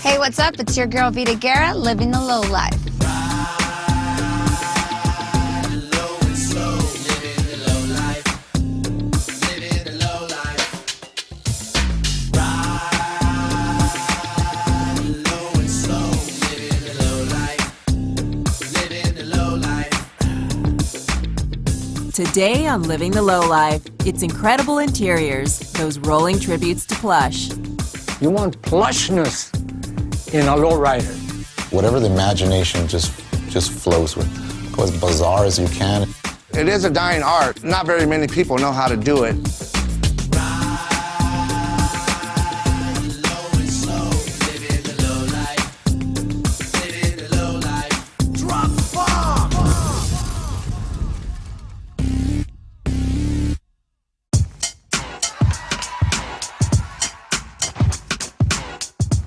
Hey, what's up? It's your girl Vita Guerra, living the low life. Today on Living the Low Life, it's incredible interiors, those rolling tributes to Plush. You want plushness in a lowrider. Whatever the imagination just flows with. Go as bizarre as you can. It is a dying art. Not very many people know how to do it.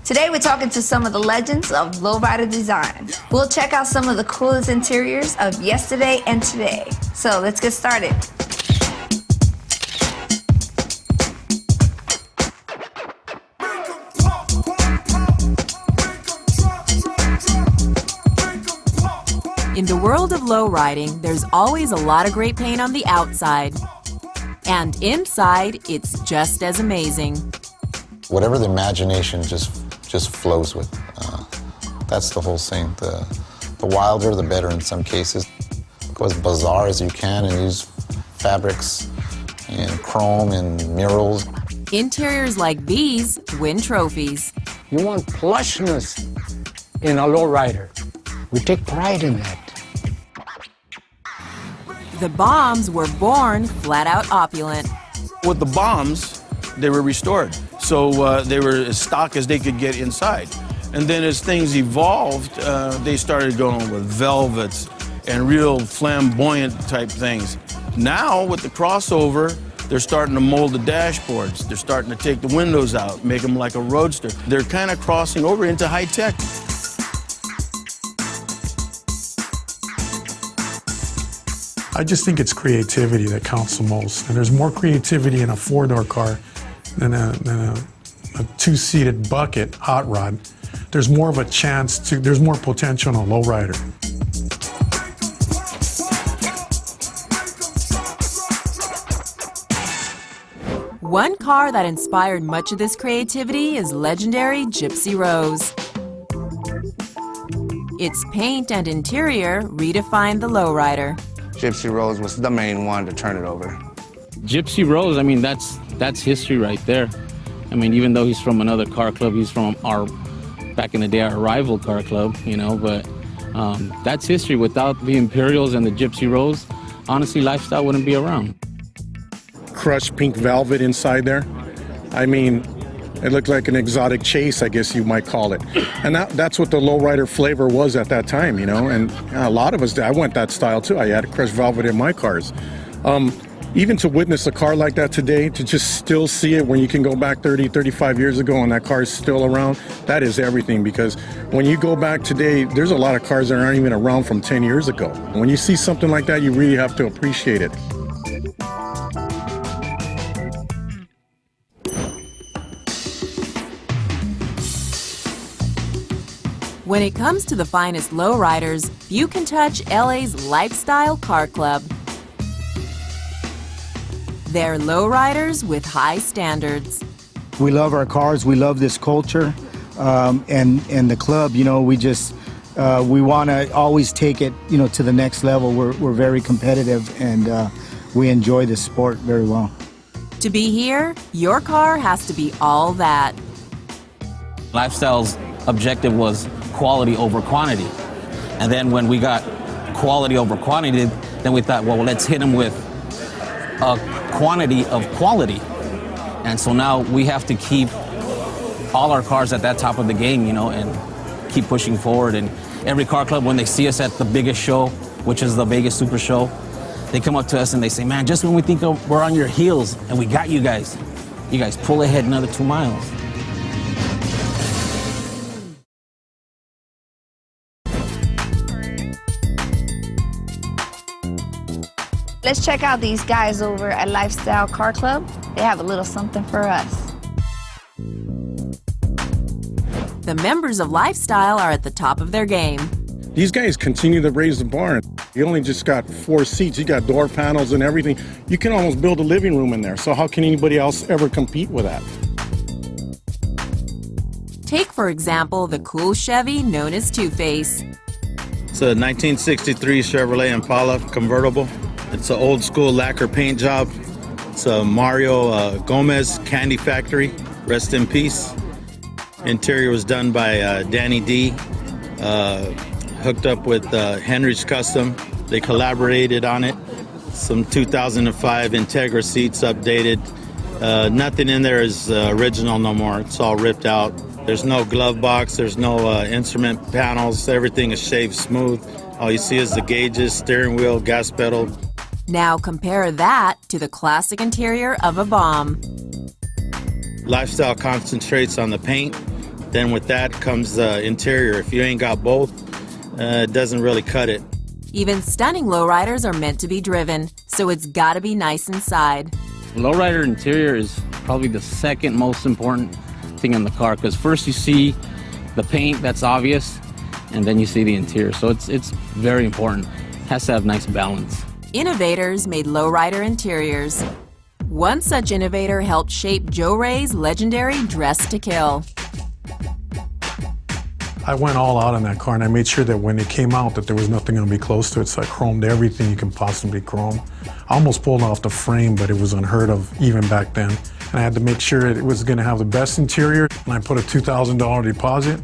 Today we're talking to some of the legends of lowrider design. We'll check out some of the coolest interiors of yesterday and today. So let's get started. In the world of lowriding, there's always a lot of great paint on the outside. And inside, it's just as amazing. Whatever the imagination just flows with. That's the whole thing. The wilder, the better in some cases. Go as bizarre as you can and use fabrics and chrome and murals. Interiors like these win trophies. You want plushness in a lowrider. We take pride in that. The Bombs were born flat-out opulent. With the Bombs, they were restored. So they were as stock as they could get inside. And then as things evolved, they started going with velvets and real flamboyant type things. Now, with the crossover, they're starting to mold the dashboards. They're starting to take the windows out, make them like a roadster. They're kind of crossing over into high tech. I just think it's creativity that counts the most. And there's more creativity in a four-door car than a two-seated bucket hot rod. There's more of a chance to, there's more potential in a lowrider. One car that inspired much of this creativity is legendary Gypsy Rose. Its paint and interior redefined the lowrider. Gypsy Rose was the main one to turn it over. Gypsy Rose, I mean, that's history right there. I mean, even though he's from another car club, he's from back in the day, our rival car club, you know, but that's history. Without the Imperials and the Gypsy Rose, honestly, lifestyle wouldn't be around. Crushed pink velvet inside there. I mean, it looked like an exotic chase, I guess you might call it. And that's what the lowrider flavor was at that time, you know, and a lot of us did. I went that style too. I had crushed velvet in my cars. Even to witness a car like that today, to just still see it when you can go back 30, 35 years ago and that car is still around, that is everything. Because when you go back today, there's a lot of cars that aren't even around from 10 years ago. When you see something like that, you really have to appreciate it. When it comes to the finest lowriders, you can touch LA's Lifestyle Car Club. They're lowriders with high standards. We love our cars, we love this culture, and the club, you know, we want to always take it, you know, to the next level. We're very competitive and we enjoy this sport very well. To be here, your car has to be all that. Lifestyle's objective was quality over quantity. And then when we got quality over quantity, then we thought, well, let's hit them with a quantity of quality. And so now we have to keep all our cars at that top of the game, you know, and keep pushing forward. And every car club, when they see us at the biggest show, which is the Vegas Super Show, they come up to us and they say, man, just when we think we're on your heels and we got you guys pull ahead another 2 miles. Let's check out these guys over at Lifestyle Car Club. They have a little something for us. The members of Lifestyle are at the top of their game. These guys continue to raise the bar. You only just got 4 seats. You got door panels and everything. You can almost build a living room in there. So how can anybody else ever compete with that? Take, for example, the cool Chevy known as Two-Face. It's a 1963 Chevrolet Impala convertible. It's an old school lacquer paint job. It's a Mario Gomez Candy Factory. Rest in peace. Interior was done by Danny D. Hooked up with Henry's Custom. They collaborated on it. Some 2005 Integra seats updated. Nothing in there is original no more. It's all ripped out. There's no glove box. There's no instrument panels. Everything is shaved smooth. All you see is the gauges, steering wheel, gas pedal. Now compare that to the classic interior of a bomb. Lifestyle concentrates on the paint. Then with that comes the interior. If you ain't got both, it doesn't really cut it. Even stunning lowriders are meant to be driven, so it's gotta be nice inside. Lowrider interior is probably the second most important thing in the car, because first you see the paint, that's obvious, and then you see the interior. So it's very important. It has to have nice balance. Innovators made lowrider interiors. One such innovator helped shape Joe Ray's legendary Dress to Kill. I went all out on that car, and I made sure that when it came out that there was nothing going to be close to it, so I chromed everything you can possibly chrome. I almost pulled off the frame, but it was unheard of even back then. And I had to make sure it was going to have the best interior, and I put a $2,000 deposit,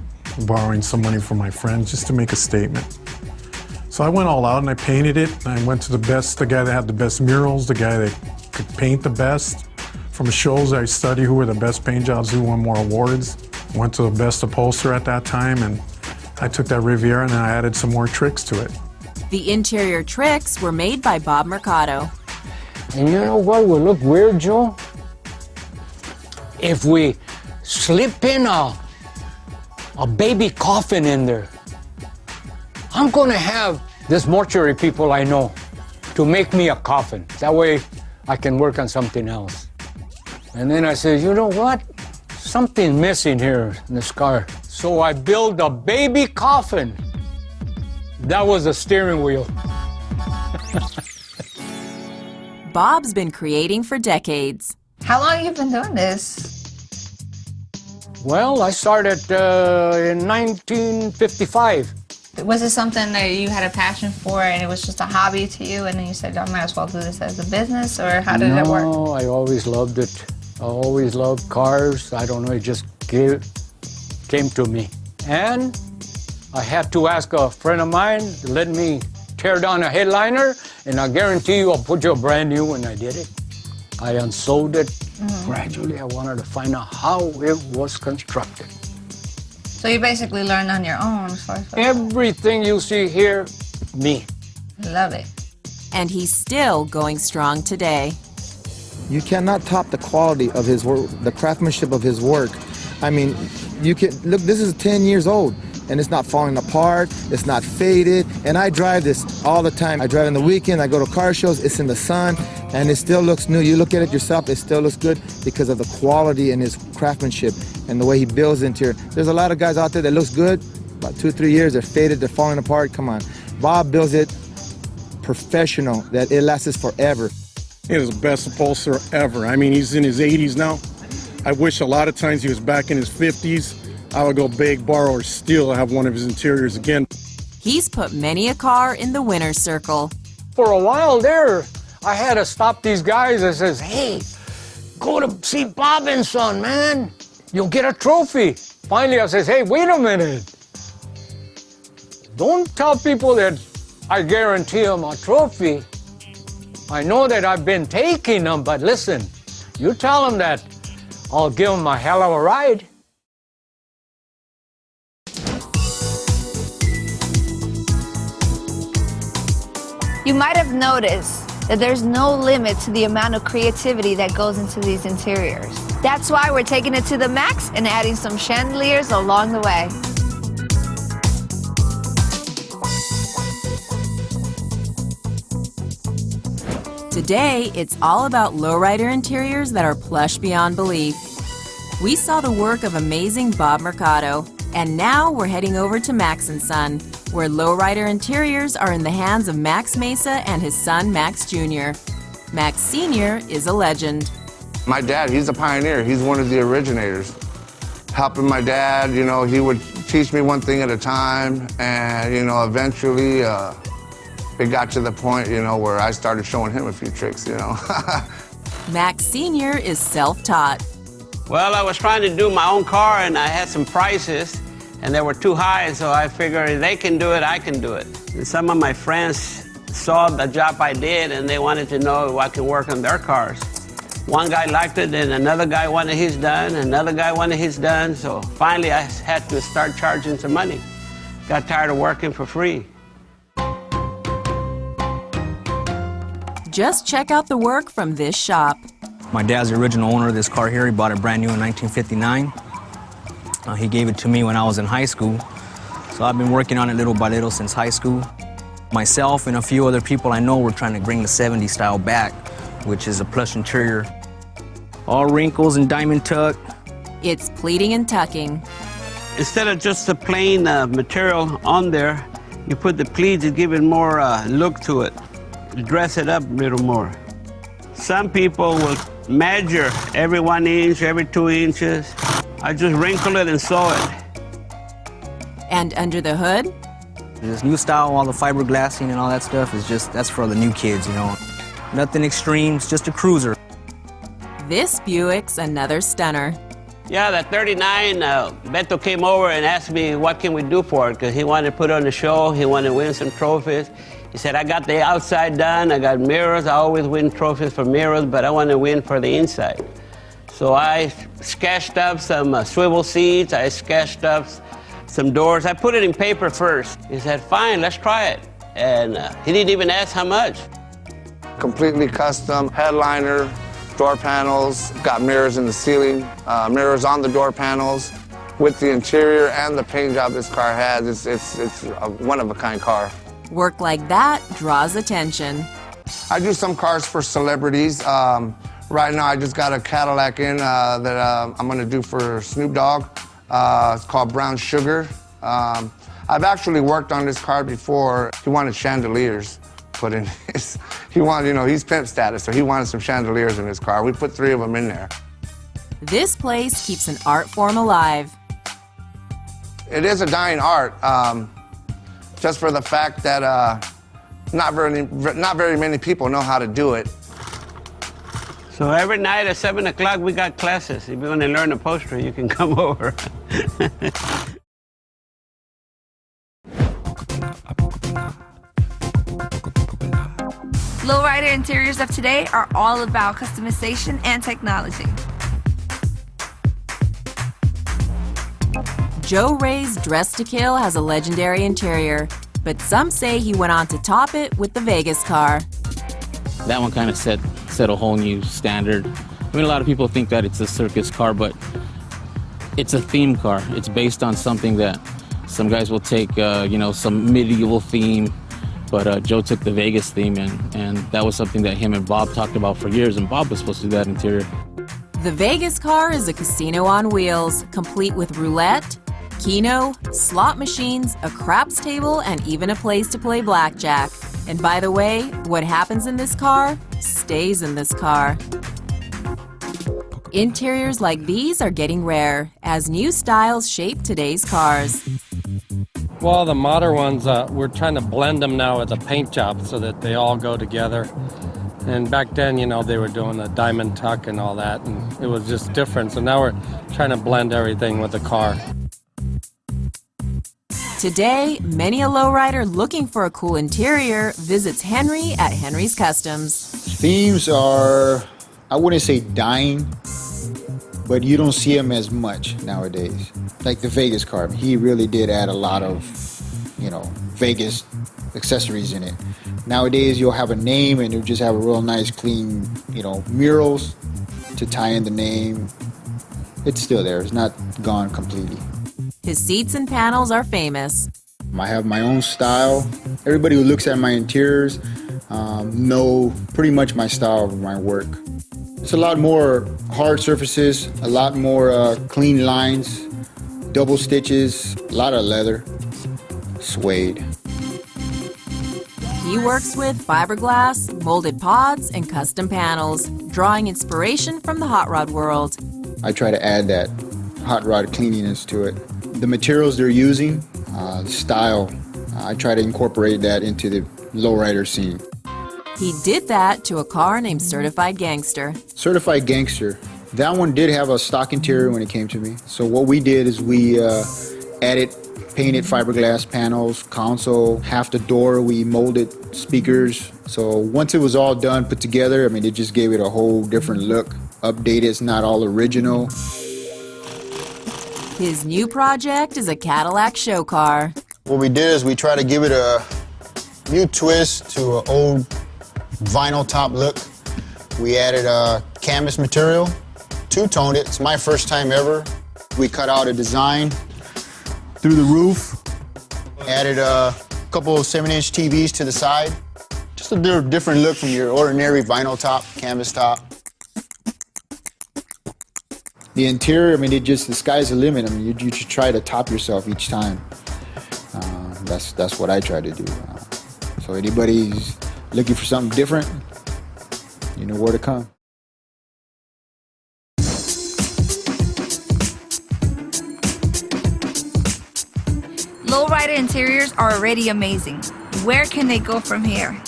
borrowing some money from my friends just to make a statement. So I went all out and I painted it, and I went to the guy that had the best murals, the guy that could paint the best. From shows I studied who were the best paint jobs, who won more awards. Went to the best upholsterer at that time, and I took that Riviera and then I added some more tricks to it. The interior tricks were made by Bob Marcato. And you know what would look weird, Joe? If we slip in a baby coffin in there. I'm gonna have this mortuary people I know to make me a coffin. That way I can work on something else. And then I said, you know what? Something missing here in this car. So I built a baby coffin. That was the steering wheel. Bob's been creating for decades. How long have you been doing this? Well, I started in 1955. Was it something that you had a passion for and it was just a hobby to you, and then you said, I might as well do this as a business, or how did it work? No, I always loved it. I always loved cars. I don't know, it just came to me. And I had to ask a friend of mine to let me tear down a headliner, and I guarantee you I'll put you a brand new one. I did it. I unsold it. Gradually, I wanted to find out how it was constructed. So you basically learned on your own. Everything you see here, me. Love it. And he's still going strong today. You cannot top the quality of his work, the craftsmanship of his work. I mean, you can look, this is 10 years old and it's not falling apart, it's not faded, and I drive this all the time. I drive in the weekend, I go to car shows, it's in the sun, and it still looks new. You look at it yourself, it still looks good because of the quality and his craftsmanship and the way he builds the interior. There's a lot of guys out there that looks good, about 2 or 3 years, they're faded, they're falling apart. Come on. Bob builds it professional, that it lasts forever. He is the best upholsterer ever. I mean, he's in his 80s now. I wish a lot of times he was back in his 50s. I would go beg, borrow, or steal to have one of his interiors again. He's put many a car in the winner's circle. For a while there, I had to stop these guys that says, hey, go to see Bob and Son, man. You'll get a trophy. Finally, I says, hey, wait a minute. Don't tell people that I guarantee them a trophy. I know that I've been taking them, but listen, you tell them that I'll give them a hell of a ride. You might have noticed that there's no limit to the amount of creativity that goes into these interiors. That's why we're taking it to the max and adding some chandeliers along the way. Today, it's all about lowrider interiors that are plush beyond belief. We saw the work of amazing Bob Marcato. And now we're heading over to Max & Son, where lowrider interiors are in the hands of Max Mesa and his son, Max Jr. Max Sr. is a legend. My dad, he's a pioneer. He's one of the originators. Helping my dad, you know, he would teach me one thing at a time, and, you know, eventually it got to the point, you know, where I started showing him a few tricks, you know. Max Sr. is self-taught. Well, I was trying to do my own car, and I had some prices, and they were too high, so I figured if they can do it, I can do it. And some of my friends saw the job I did, and they wanted to know if I could work on their cars. One guy liked it, and another guy wanted his done, another guy wanted his done, so finally I had to start charging some money. Got tired of working for free. Just check out the work from this shop. My dad's the original owner of this car here. He bought it brand new in 1959. He gave it to me when I was in high school. So I've been working on it little by little since high school. Myself and a few other people I know were trying to bring the 70s style back, which is a plush interior. All wrinkles and diamond tuck. It's pleating and tucking. Instead of just the plain material on there, you put the pleats to give it more look to it. Dress it up a little more. Some people will measure every 1 inch, every 2 inches. I just wrinkle it and sew it. And under the hood? This new style, all the fiberglassing and all that stuff is just, that's for the new kids, you know. Nothing extreme, it's just a cruiser. This Buick's another stunner. Yeah, that 39, Beto came over and asked me what can we do for it, because he wanted to put on the show, he wanted to win some trophies. He said, I got the outside done, I got mirrors, I always win trophies for mirrors, but I want to win for the inside. So I sketched up some swivel seats, I sketched up some doors. I put it in paper first. He said, fine, let's try it. And he didn't even ask how much. Completely custom headliner, door panels, got mirrors in the ceiling, mirrors on the door panels. With the interior and the paint job this car has, it's a one-of-a-kind car. Work like that draws attention. I do some cars for celebrities. Right now I just got a Cadillac in that I'm gonna do for Snoop Dogg. It's called Brown Sugar. I've actually worked on this car before. He wanted chandeliers put in his, he wanted, you know, he's pimp status, so he wanted some chandeliers in his car. We put 3 of them in there. This place keeps an art form alive. It is a dying art, just for the fact that not very many people know how to do it. So every night at 7 o'clock we got classes. If you want to learn upholstery, you can come over. Lowrider interiors of today are all about customization and technology. Joe Ray's Dress to Kill has a legendary interior, but some say he went on to top it with the Vegas car. That one kind of set a whole new standard. I mean, a lot of people think that it's a circus car, but it's a theme car. It's based on something that some guys will take, you know, some medieval theme, but Joe took the Vegas theme, and that was something that him and Bob talked about for years, and Bob was supposed to do that interior. The Vegas car is a casino on wheels, complete with roulette, keno, slot machines, a craps table, and even a place to play blackjack. And by the way, what happens in this car stays in this car. Interiors like these are getting rare as new styles shape today's cars. Well, the modern ones, we're trying to blend them now with a paint job so that they all go together. And back then, you know, they were doing the diamond tuck and all that, and it was just different. So now we're trying to blend everything with the car. Today, many a lowrider looking for a cool interior visits Henry at Henry's Customs. Themes are, I wouldn't say dying, but you don't see them as much nowadays. Like the Vegas car, he really did add a lot of, you know, Vegas accessories in it. Nowadays, you'll have a name and you'll just have a real nice, clean, you know, murals to tie in the name. It's still there. It's not gone completely. His seats and panels are famous. I have my own style. Everybody who looks at my interiors know pretty much my style of my work. It's a lot more hard surfaces, a lot more clean lines, double stitches, a lot of leather, suede. He works with fiberglass, molded pods, and custom panels, drawing inspiration from the hot rod world. I try to add that hot rod cleanliness to it. The materials they're using, the style, I try to incorporate that into the lowrider scene. He did that to a car named Certified Gangster. Certified Gangster, that one did have a stock interior when it came to me. So what we did is we added painted fiberglass panels, console, half the door we molded speakers. So once it was all done, put together, I mean, it just gave it a whole different look. Updated, it's not all original. His new project is a Cadillac show car. What we did is we tried to give it a new twist to an old vinyl top look. We added a canvas material, two-toned it. It's my first time ever. We cut out a design through the roof, added a couple of 7-inch TVs to the side. Just a different look from your ordinary vinyl top, canvas top. The interior, I mean, the sky's the limit. I mean, you should try to top yourself each time. That's what I try to do. So anybody's looking for something different, you know where to come. Lowrider interiors are already amazing. Where can they go from here?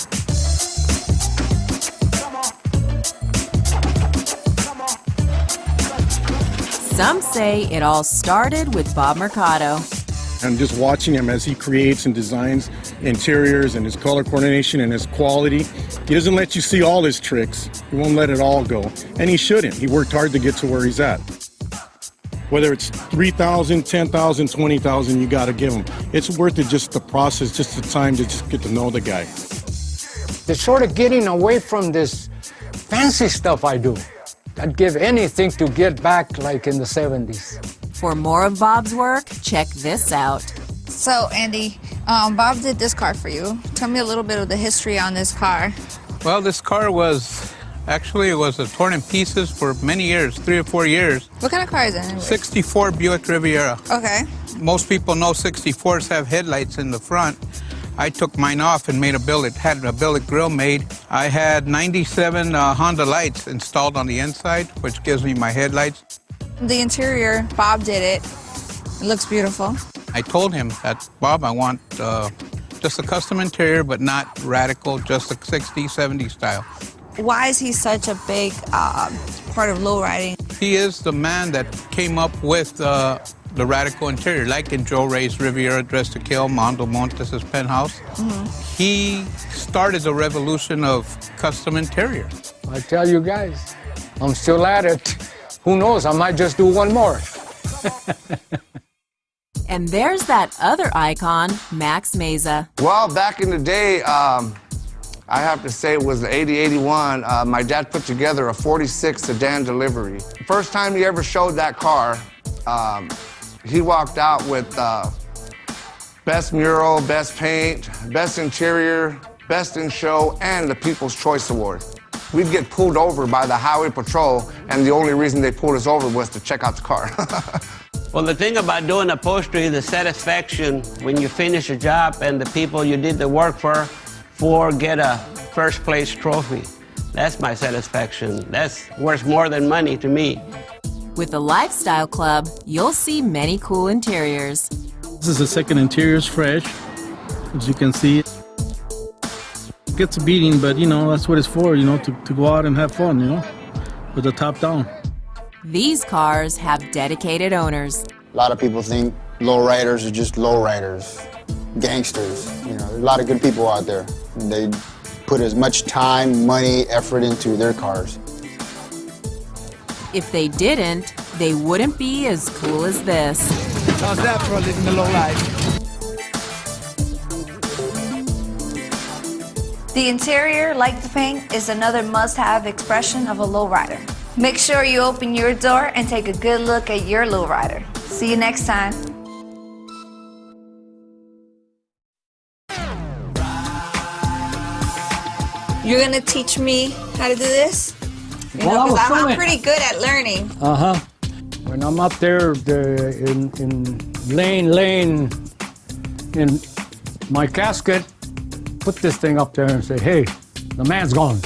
Some say it all started with Bob Marcato. And just watching him as he creates and designs interiors and his color coordination and his quality, he doesn't let you see all his tricks. He won't let it all go. And he shouldn't. He worked hard to get to where he's at. Whether it's 3,000, 10,000, 20,000, you got to give him. It's worth it, just the process, just the time to just get to know the guy. It's sort of getting away from this fancy stuff I do. I'd give anything to get back like in the 70s. For more of Bob's work, check this out. So, Andy, Bob did this car for you. Tell me a little bit of the history on this car. Well, this car was torn in pieces for many years, 3 or 4 years. What kind of car is it anyway? 64 Buick Riviera. Okay. Most people know 64s have headlights in the front. I took mine off and made had a billet grill made. I had 97 Honda lights installed on the inside, which gives me my headlights. The interior, Bob did it. It looks beautiful. I told him that, Bob, I want just a custom interior, but not radical, just a 60s, 70s style. Why is he such a big part of lowriding? He is the man that came up with the radical interior, like in Joe Ray's Riviera, Dress to Kill, Mondo Montes' Penthouse. Mm-hmm. He started the revolution of custom interior. I tell you guys, I'm still at it. Who knows, I might just do one more. And there's that other icon, Max Mesa. Well, back in the day, I have to say it was the 80-81. My dad put together a 46 sedan delivery. First time he ever showed that car, he walked out with best mural, best paint, best interior, best in show, and the People's Choice Award. We'd get pulled over by the highway patrol, and the only reason they pulled us over was to check out the car. Well, the thing about doing upholstery, the satisfaction when you finish a job and the people you did the work for get a first place trophy. That's my satisfaction. That's worth more than money to me. With the Lifestyle Club, you'll see many cool interiors. This is the second interior's fresh, as you can see. It gets a beating, but you know, that's what it's for, you know, to go out and have fun, you know, with the top down. These cars have dedicated owners. A lot of people think lowriders are just lowriders, gangsters. You know, there's a lot of good people out there. They put as much time, money, effort into their cars. If they didn't, they wouldn't be as cool as this. How's that for living the low life? The interior, like the paint, is another must-have expression of a lowrider. Make sure you open your door and take a good look at your lowrider. See you next time. You're gonna teach me how to do this? You know, 'cause I'm pretty good at learning. Uh-huh. When I'm up there laying in my casket, put this thing up there and say, hey, the man's gone.